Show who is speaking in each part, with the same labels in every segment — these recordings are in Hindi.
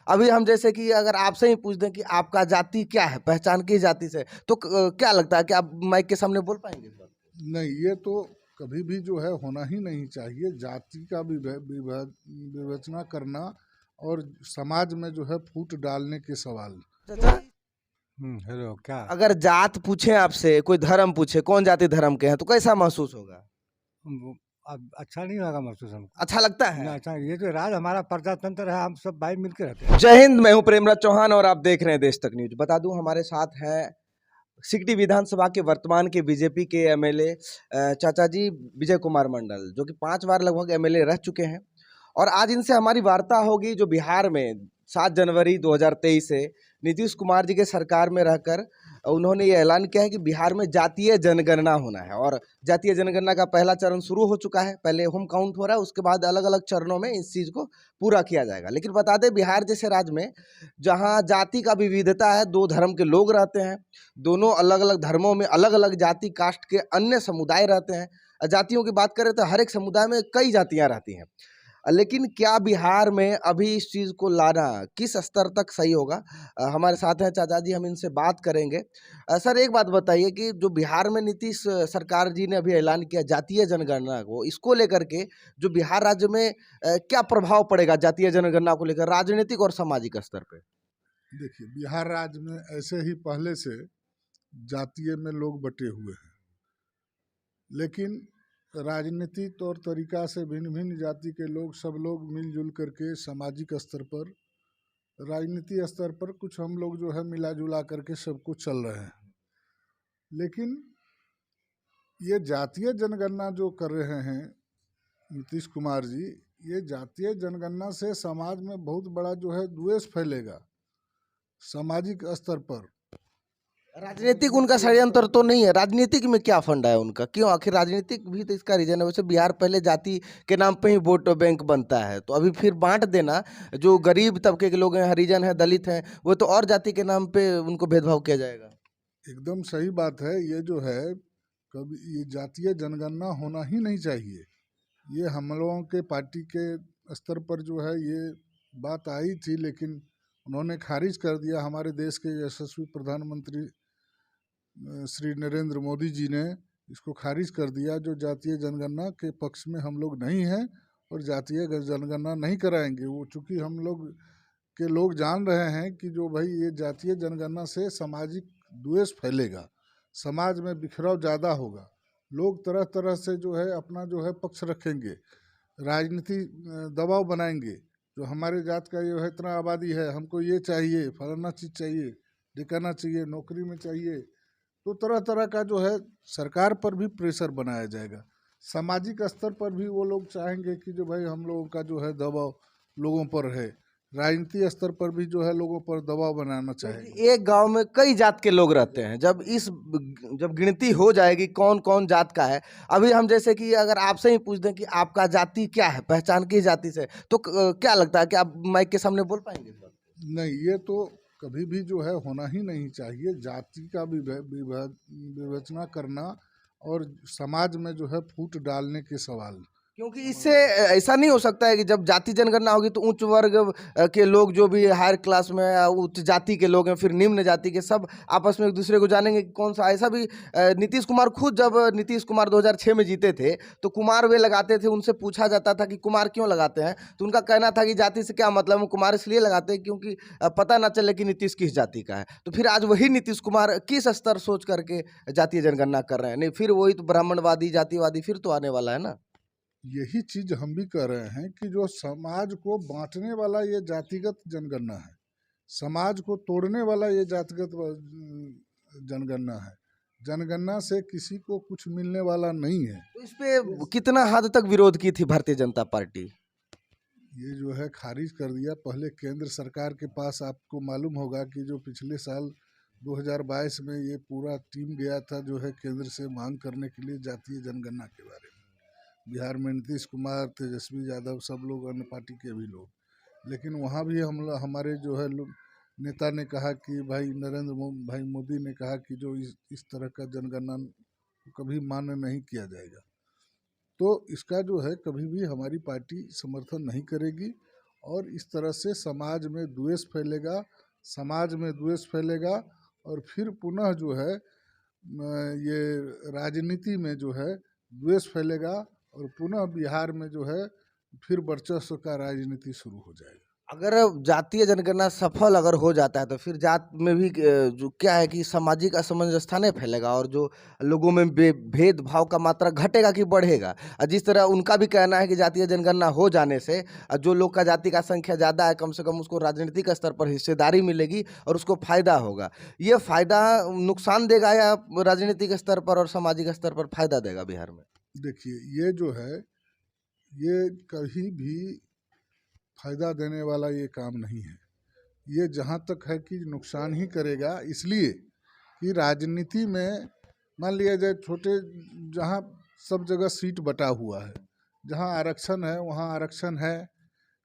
Speaker 1: अभी हम जैसे कि अगर आपसे ही पूछ दें कि आपका जाति क्या है, पहचान किस जाति से, तो क्या लगता है कि आप माइक के सामने बोल पाएंगे इस बात को?
Speaker 2: नहीं, ये तो कभी भी जो है होना ही नहीं चाहिए। जाति का विवेचना करना और समाज में जो है फूट डालने के सवाल।
Speaker 1: चाचा,
Speaker 3: हेलो क्या?
Speaker 1: अगर जात पूछे आपसे, कोई धर्म पूछे, कौन जाति धर्म के हैं, तो कैसा महसूस होगा?
Speaker 3: अब अच्छा नहीं होगा महसूस हमको।
Speaker 1: अच्छा लगता है?
Speaker 3: ना अच्छा, ये जो राज हमारा प्रजातंत्र है, हम सब भाई मिलकर रहते हैं।
Speaker 1: जय हिंद, मैं हूं प्रेमराज चौहान और आप देख रहे हैं देश तक न्यूज। बता दूं हमारे साथ हैं सिकटी विधानसभा के वर्तमान के बीजेपी के एमएलए चाचा जी विजय कुमार मंडल, जो कि 5 बार लगभग एमएलए रह चुके हैं। और आज इनसे हमारी वार्ता होगी जो बिहार में 7 जनवरी 2023 से नीतीश कुमार जी के सरकार में रहकर उन्होंने ये ऐलान किया है कि बिहार में जातीय जनगणना होना है। और जातीय जनगणना का पहला चरण शुरू हो चुका है, पहले होम काउंट हो रहा है, उसके बाद अलग अलग चरणों में इस चीज़ को पूरा किया जाएगा। लेकिन बता दें, बिहार जैसे राज्य में जहाँ जाति का विविधता है, 2 धर्म के लोग रहते हैं, दोनों अलग अलग धर्मों में अलग अलग जाति कास्ट के अन्य समुदाय रहते हैं। जातियों की बात करें तो हर एक समुदाय में कई जातियाँ रहती हैं। लेकिन क्या बिहार में अभी इस चीज़ को लाना किस स्तर तक सही होगा? हमारे साथ हैं चाचा जी, हम इनसे बात करेंगे। सर, एक बात बताइए कि जो बिहार में नीतीश सरकार जी ने अभी ऐलान किया जातीय जनगणना को, इसको लेकर के जो बिहार राज्य में क्या प्रभाव पड़ेगा जातीय जनगणना को लेकर राजनीतिक और सामाजिक स्तर पे?
Speaker 2: देखिए, बिहार राज्य में ऐसे ही पहले से जातीय में लोग बटे हुए हैं, लेकिन राजनीति तौर तरीका से भिन्न भिन्न जाति के लोग सब लोग मिलजुल करके सामाजिक स्तर पर, राजनीति स्तर पर कुछ हम लोग जो है मिला जुला करके सब कुछ चल रहे हैं। लेकिन ये जातीय जनगणना जो कर रहे हैं नीतीश कुमार जी, ये जातीय जनगणना से समाज में बहुत बड़ा जो है द्वेष फैलेगा सामाजिक स्तर पर।
Speaker 1: राजनीतिक उनका षड्यंत्र तो नहीं है? राजनीतिक में क्या फंडा है उनका? क्यों? आखिर राजनीतिक भी तो इसका रीजन है। वैसे बिहार पहले जाति के नाम पे ही वोट बैंक बनता है, तो अभी फिर बांट देना, जो गरीब तबके के लोग हैं, हरिजन है, दलित हैं, वो तो और जाति के नाम पे उनको भेदभाव किया जाएगा।
Speaker 2: एकदम सही बात है। ये जो है कभी ये जातीय जनगणना होना ही नहीं चाहिए। ये हम लोगों के पार्टी के स्तर पर जो है ये बात आई थी, लेकिन उन्होंने खारिज कर दिया। हमारे देश के यशस्वी प्रधानमंत्री श्री नरेंद्र मोदी जी ने इसको खारिज कर दिया। जो जातीय जनगणना के पक्ष में हम लोग नहीं हैं और जातीय जनगणना नहीं कराएंगे। वो चूँकि हम लोग के लोग जान रहे हैं कि जो भाई ये जातीय जनगणना से सामाजिक द्वेष फैलेगा, समाज में बिखराव ज़्यादा होगा, लोग तरह तरह से जो है अपना जो है पक्ष रखेंगे, राजनीति दबाव बनाएंगे। जो हमारे जात का ये है, इतना आबादी है, हमको ये चाहिए, फलाना चीज़ चाहिए, ठिकाना चाहिए, नौकरी में चाहिए, तो तरह तरह का जो है सरकार पर भी प्रेशर बनाया जाएगा। सामाजिक स्तर पर भी वो लोग चाहेंगे कि जो भाई हम लोगों का जो है दबाव लोगों पर है, राजनीति स्तर पर भी जो है लोगों पर दबाव बनाना चाहेंगे।
Speaker 1: एक गांव में कई जात के लोग रहते हैं, जब गिनती हो जाएगी कौन कौन जात का है, अभी हम जैसे कि अगर आपसे ही पूछ दें कि आपका जाति क्या है, पहचान किस जाति से, तो क्या लगता है कि आप माइक के सामने बोल पाएंगे इस बात को?
Speaker 2: नहीं, ये तो कभी भी जो है होना ही नहीं चाहिए। जाति का विवेचना करना और समाज में जो है फूट डालने के सवाल।
Speaker 1: क्योंकि इससे ऐसा नहीं हो सकता है कि जब जाति जनगणना होगी तो उच्च वर्ग के लोग, जो भी हायर क्लास में उच्च जाति के लोग हैं, फिर निम्न जाति के, सब आपस में एक दूसरे को जानेंगे कि कौन सा। ऐसा भी नीतीश कुमार खुद, जब नीतीश कुमार 2006 में जीते थे तो कुमार वे लगाते थे, उनसे पूछा जाता था कि कुमार क्यों लगाते हैं, तो उनका कहना था कि जाति से क्या मतलब, वो कुमार इसलिए लगाते हैं क्योंकि पता ना चले कि नीतीश किस जाति का है। तो फिर आज वही नीतीश कुमार किस स्तर सोच करके जातीय जनगणना कर रहे हैं? नहीं, फिर वही तो ब्राह्मणवादी, जातिवादी फिर तो आने वाला है ना।
Speaker 2: यही चीज हम भी कह रहे हैं कि जो समाज को बांटने वाला ये जातिगत जनगणना है, समाज को तोड़ने वाला ये जातिगत जनगणना है। जनगणना से किसी को कुछ मिलने वाला नहीं है।
Speaker 1: तो इस पे कितना हद तक विरोध की थी भारतीय जनता पार्टी?
Speaker 2: ये जो है खारिज कर दिया। पहले केंद्र सरकार के पास आपको मालूम होगा कि जो पिछले साल 2022 में ये पूरा टीम गया था जो है केंद्र से मांग करने के लिए जातीय जनगणना के बारे में। बिहार में नीतीश कुमार, तेजस्वी यादव, सब लोग, अन्य पार्टी के भी लोग, लेकिन वहाँ भी हमारे जो है नेता ने कहा कि भाई भाई मोदी ने कहा कि जो इस तरह का जनगणना कभी मान्य नहीं किया जाएगा। तो इसका जो है कभी भी हमारी पार्टी समर्थन नहीं करेगी और इस तरह से समाज में द्वेष फैलेगा, समाज में द्वेष फैलेगा और फिर पुनः जो है ये राजनीति में जो है द्वेष फैलेगा और पुनः बिहार में जो है फिर वर्चस्व का राजनीति शुरू हो जाएगा।
Speaker 1: अगर जातीय जनगणना सफल अगर हो जाता है तो फिर जात में भी जो क्या है कि सामाजिक असमंजसता नहीं फैलेगा और जो लोगों में भेदभाव का मात्रा घटेगा कि बढ़ेगा। जिस तरह उनका भी कहना है कि जातीय जनगणना हो जाने से जो लोग का जाति का संख्या ज़्यादा है कम से कम उसको राजनीतिक स्तर पर हिस्सेदारी मिलेगी और उसको फायदा होगा। ये फायदा नुकसान देगा या राजनीतिक स्तर पर और सामाजिक स्तर पर फायदा देगा बिहार में?
Speaker 2: देखिए, ये जो है ये कभी भी फायदा देने वाला ये काम नहीं है। ये जहाँ तक है कि नुकसान ही करेगा, इसलिए कि राजनीति में मान लिया जाए छोटे जहाँ सब जगह सीट बटा हुआ है, जहाँ आरक्षण है वहाँ आरक्षण है,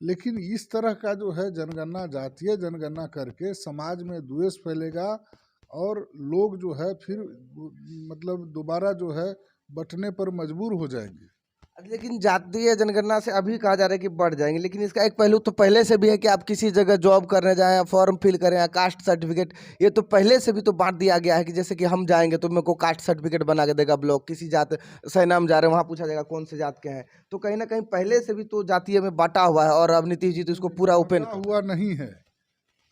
Speaker 2: लेकिन इस तरह का जो है जनगणना, जातीय जनगणना करके समाज में द्वेष फैलेगा और लोग जो है फिर मतलब दोबारा जो है बंटने पर मजबूर हो जाएंगे।
Speaker 1: लेकिन जातीय जनगणना से अभी कहा जा रहा है कि बढ़ जाएंगे, लेकिन इसका एक पहलू तो पहले से भी है कि आप किसी जगह जॉब करने जाएं या फॉर्म फिल करें या कास्ट सर्टिफिकेट, ये तो पहले से भी तो बांट दिया गया है कि जैसे कि हम जाएंगे तो मेरे को कास्ट सर्टिफिकेट बना के देगा ब्लॉक, किसी जात सेना में जा रहे हैं वहाँ पूछा जाएगा कौन से जात के हैं। तो कहीं ना कहीं पहले से भी तो जातीय में बांटा हुआ है और अब नीतीश जी तो इसको पूरा ओपन
Speaker 2: हुआ नहीं है।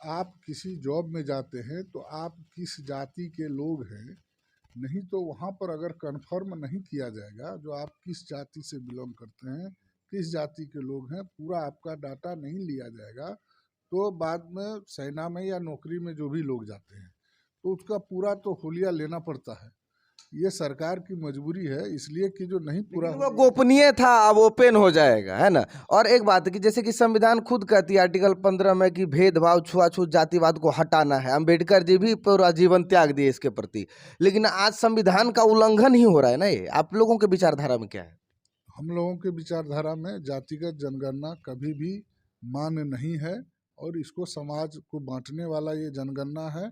Speaker 2: आप किसी जॉब में जाते हैं तो आप किस जाति के लोग हैं, नहीं तो वहाँ पर अगर कन्फर्म नहीं किया जाएगा जो आप किस जाति से बिलोंग करते हैं, किस जाति के लोग हैं, पूरा आपका डाटा नहीं लिया जाएगा, तो बाद में सेना में या नौकरी में जो भी लोग जाते हैं तो उसका पूरा तो हुलिया लेना पड़ता है। ये सरकार की मजबूरी है, इसलिए कि जो नहीं पूरा
Speaker 1: वो गोपनीय था अब ओपन हो जाएगा, है ना। और एक बात है कि जैसे कि संविधान खुद कहती है आर्टिकल 15 में कि भेदभाव, छुआछूत, जातिवाद को हटाना है। अम्बेडकर जी भी पूरा जीवन त्याग दिए इसके प्रति, लेकिन आज संविधान का उल्लंघन ही हो रहा है ना। ये आप लोगों के विचारधारा में क्या है?
Speaker 2: हम लोगों के विचारधारा में जातिगत जनगणना कभी भी मान्य नहीं है और इसको समाज को बांटने वाला ये जनगणना है,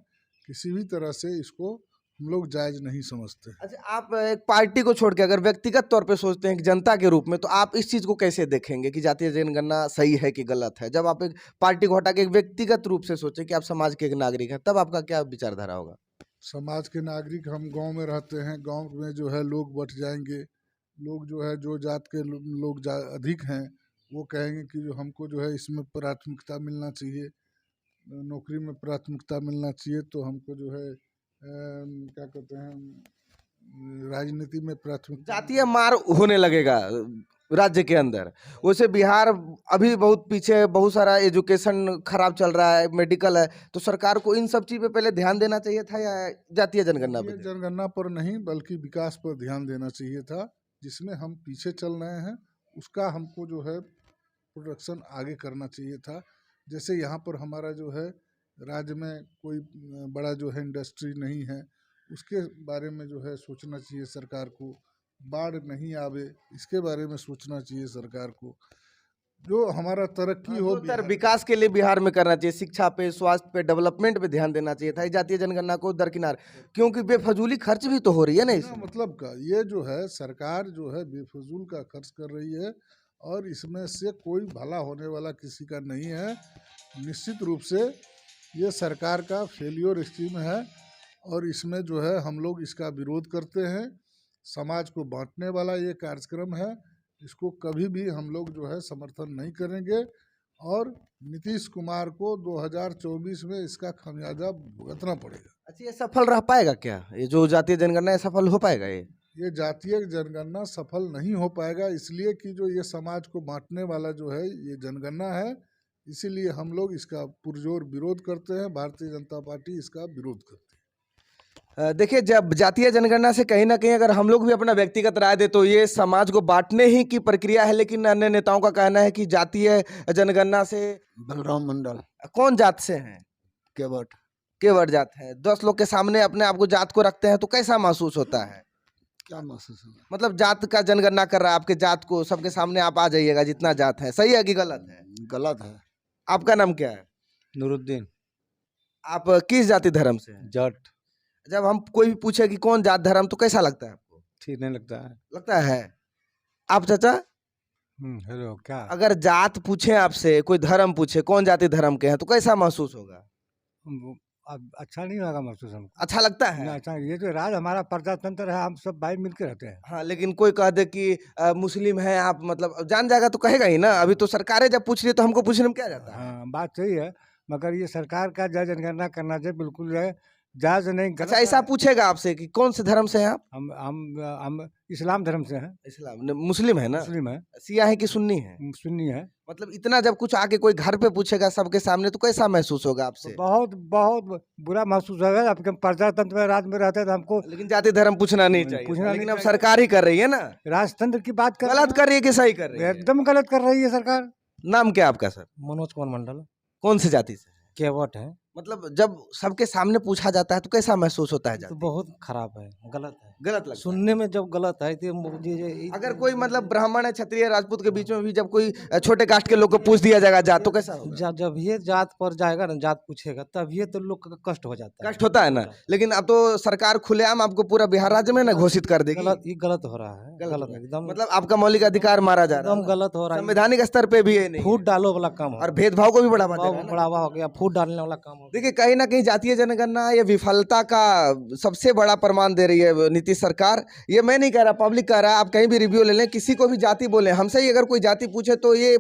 Speaker 2: किसी भी तरह से इसको हम लोग जायज नहीं समझते।
Speaker 1: अच्छा, आप एक पार्टी को छोड़ के अगर व्यक्तिगत तौर पे सोचते हैं कि जनता के रूप में, तो आप इस चीज़ को कैसे देखेंगे कि जातीय जनगणना सही है कि गलत है? जब आप एक पार्टी को हटा के एक व्यक्तिगत रूप से सोचें कि आप समाज के एक नागरिक हैं, तब आपका क्या विचारधारा होगा?
Speaker 2: समाज के नागरिक, हम गांव में रहते हैं, गांव में जो है लोग बट जाएंगे, लोग जो है जो जात के लोग अधिक हैं वो कहेंगे कि जो हमको जो है इसमें प्राथमिकता मिलना चाहिए, नौकरी में प्राथमिकता मिलना चाहिए, तो हमको जो है क्या कहते हैं राजनीति में प्राथमिकता।
Speaker 1: जातीय मार होने लगेगा राज्य के अंदर। वैसे बिहार अभी बहुत पीछे, बहुत सारा एजुकेशन खराब चल रहा है, मेडिकल है, तो सरकार को इन सब चीज़ पे पहले ध्यान देना चाहिए था या जातीय जनगणना पे?
Speaker 2: जनगणना पर नहीं बल्कि विकास पर ध्यान देना चाहिए था, जिसमें हम पीछे चल रहे हैं उसका हमको जो है प्रोडक्शन आगे करना चाहिए था। जैसे यहाँ पर हमारा जो है राज्य में कोई बड़ा जो है इंडस्ट्री नहीं है, उसके बारे में जो है सोचना चाहिए सरकार को। बाढ़ नहीं आवे इसके बारे में सोचना चाहिए सरकार को। जो हमारा तरक्की हो,
Speaker 1: विकास के लिए बिहार में करना चाहिए, शिक्षा पे, स्वास्थ्य पे, डेवलपमेंट पे ध्यान देना चाहिए था। जातीय जनगणना को दरकिनार, क्योंकि बेफजूली खर्च भी तो हो रही है ना इसमें।
Speaker 2: मतलब का ये जो है सरकार जो है बेफजूल का खर्च कर रही है और इसमें से कोई भला होने वाला किसी का नहीं है। निश्चित रूप से ये सरकार का फेलियर स्कीम है और इसमें जो है हम लोग इसका विरोध करते हैं। समाज को बांटने वाला ये कार्यक्रम है, इसको कभी भी हम लोग जो है समर्थन नहीं करेंगे और नीतीश कुमार को 2024 में इसका खामियाजा भुगतना पड़ेगा।
Speaker 1: अच्छा, ये सफल रह पाएगा क्या? ये जो जातीय जनगणना है सफल हो पाएगा?
Speaker 2: ये जातीय जनगणना सफल नहीं हो पाएगा, इसलिए कि जो ये समाज को बांटने वाला जो है ये जनगणना है, इसीलिए हम लोग इसका पुरजोर विरोध करते हैं। भारतीय जनता पार्टी इसका विरोध करती है।
Speaker 1: देखिए, जब जातीय जनगणना से कहीं ना कहीं अगर हम लोग भी अपना व्यक्तिगत राय दे तो ये समाज को बांटने ही की प्रक्रिया है, लेकिन अन्य नेताओं का कहना है कि जातीय जनगणना से।
Speaker 4: बलराम मंडल।
Speaker 1: कौन जात से हैं?
Speaker 4: केवट।
Speaker 1: केवट जात है। 10 लोग के सामने अपने आप को जात को रखते हैं तो कैसा महसूस होता है?
Speaker 4: क्या महसूस होगा?
Speaker 1: मतलब जात का जनगणना कर रहा है, आपके जात को सबके सामने आप आ जाइएगा जितना जात है, सही है कि गलत है?
Speaker 4: गलत है।
Speaker 1: आपका नाम क्या है?
Speaker 3: नूरुद्दीन।
Speaker 1: आप किस जाति धर्म से हैं?
Speaker 3: जाट।
Speaker 1: जब हम कोई भी पूछे कि कौन जात धर्म, तो कैसा लगता है आपको?
Speaker 3: ठीक नहीं लगता है।
Speaker 1: लगता है। आप चाचा?
Speaker 3: हेलो क्या
Speaker 1: अगर जात पूछे आपसे, कोई धर्म पूछे, कौन जाति धर्म के हैं, तो कैसा महसूस होगा?
Speaker 3: अब अच्छा नहीं होगा महसूस हमको।
Speaker 1: अच्छा लगता है?
Speaker 3: ना अच्छा, ये जो राज हमारा प्रजातंत्र है, हम सब भाई मिलकर रहते हैं।
Speaker 1: हाँ, लेकिन कोई कह दे कि मुस्लिम है आप, मतलब जान जाएगा तो कहेगा ही ना। अभी तो सरकारें जब पूछ रही है तो हमको पूछने में क्या जाता है?
Speaker 3: हाँ, बात सही है, मगर ये सरकार का जनगणना करना चाहिए, बिल्कुल जो है जायज नहीं,
Speaker 1: अच्छा,
Speaker 3: गलत
Speaker 1: ऐसा
Speaker 3: है।
Speaker 1: पूछेगा आपसे कि कौन से धर्म से हैं आप?
Speaker 3: हम इस्लाम धर्म से हैं,
Speaker 1: इस्लाम मुस्लिम है ना?
Speaker 3: मुस्लिम है,
Speaker 1: शिया है कि सुन्नी है?
Speaker 3: सुन्नी है।
Speaker 1: मतलब इतना जब कुछ आके कोई घर पे पूछेगा सबके सामने, तो कैसा महसूस होगा
Speaker 3: तो
Speaker 1: आपसे?
Speaker 3: बहुत बहुत बुरा महसूस होगा। अब हम प्रजातंत्र में राज में रहते हैं तो हमको
Speaker 1: लेकिन जाति धर्म पूछना नहीं
Speaker 3: नहीं,
Speaker 1: चाहिए
Speaker 3: पूछना
Speaker 1: था।
Speaker 3: नहीं
Speaker 1: लेकिन अब
Speaker 3: चाहिए।
Speaker 1: सरकार ही कर रही है ना।
Speaker 3: राजतंत्र की बात कर
Speaker 1: गलत कर रही है कि सही कर रही है?
Speaker 3: एकदम गलत कर रही है सरकार।
Speaker 1: नाम क्या आपका सर?
Speaker 5: मनोज कुमार मंडल
Speaker 1: कौन सी जाति से?
Speaker 5: केवट है।
Speaker 1: मतलब जब सबके सामने पूछा जाता है तो कैसा महसूस होता है?
Speaker 5: तो
Speaker 1: जाति
Speaker 5: बहुत खराब है, गलत है।
Speaker 1: गलत लगता है।
Speaker 5: सुनने में जब गलत है तो मुझे
Speaker 1: अगर कोई मतलब ब्राह्मण है, क्षत्रिय, राजपूत के बीच में भी जब कोई छोटे कास्ट के लोग को पूछ दिया जाएगा जात, तो कैसा होगा?
Speaker 5: जब ये जात पर जाएगा ना, जात पूछेगा, तब ये तो लोग का कष्ट हो जाता है।
Speaker 1: कष्ट होता है ना। लेकिन अब तो सरकार खुलेआम आपको पूरा बिहार राज्य में ना घोषित कर देगी।
Speaker 5: गलत, ये गलत हो रहा है,
Speaker 1: गलत
Speaker 5: गलत
Speaker 1: हो रहा है।
Speaker 5: एकदम,
Speaker 1: मतलब आपका मौलिक अधिकार मारा जा रहा है
Speaker 5: एकदम
Speaker 1: ना।
Speaker 5: गलत हो रहा है।
Speaker 1: संवैधानिक स्तर पे भी ये नहीं
Speaker 5: फूट
Speaker 1: है।
Speaker 5: डालो वाला काम हो
Speaker 1: और भेदभाव को भी बढ़ावा दे रहा है ना।
Speaker 5: बढ़ावा हो गया, फूट डालने वाला काम हो गया।
Speaker 1: देखिए, कहीं ना कहीं जातीय जनगणना ये विफलता का सबसे बड़ा प्रमाण दे रही है नीतीश सरकार। ये मैं नहीं कह रहा, पब्लिक कह रहा है। आप कहीं भी रिव्यू ले लें, किसी को भी जाति बोले, हमसे ही अगर कोई जाति पूछे तो ये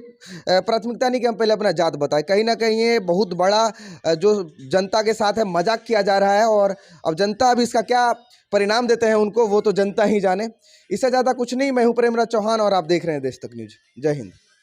Speaker 1: प्राथमिकता नहीं कि हम पहले अपना जात बताएं। कहीं ना कहीं ये बहुत बड़ा जो जनता के साथ है मजाक किया जा रहा है। और अब जनता अभी इसका क्या परिणाम देते हैं उनको, वो तो जनता ही जाने। इससे ज़्यादा कुछ नहीं। मैं हूँ प्रेमराज चौहान और आप देख रहे हैं देश तक न्यूज। जय हिंद।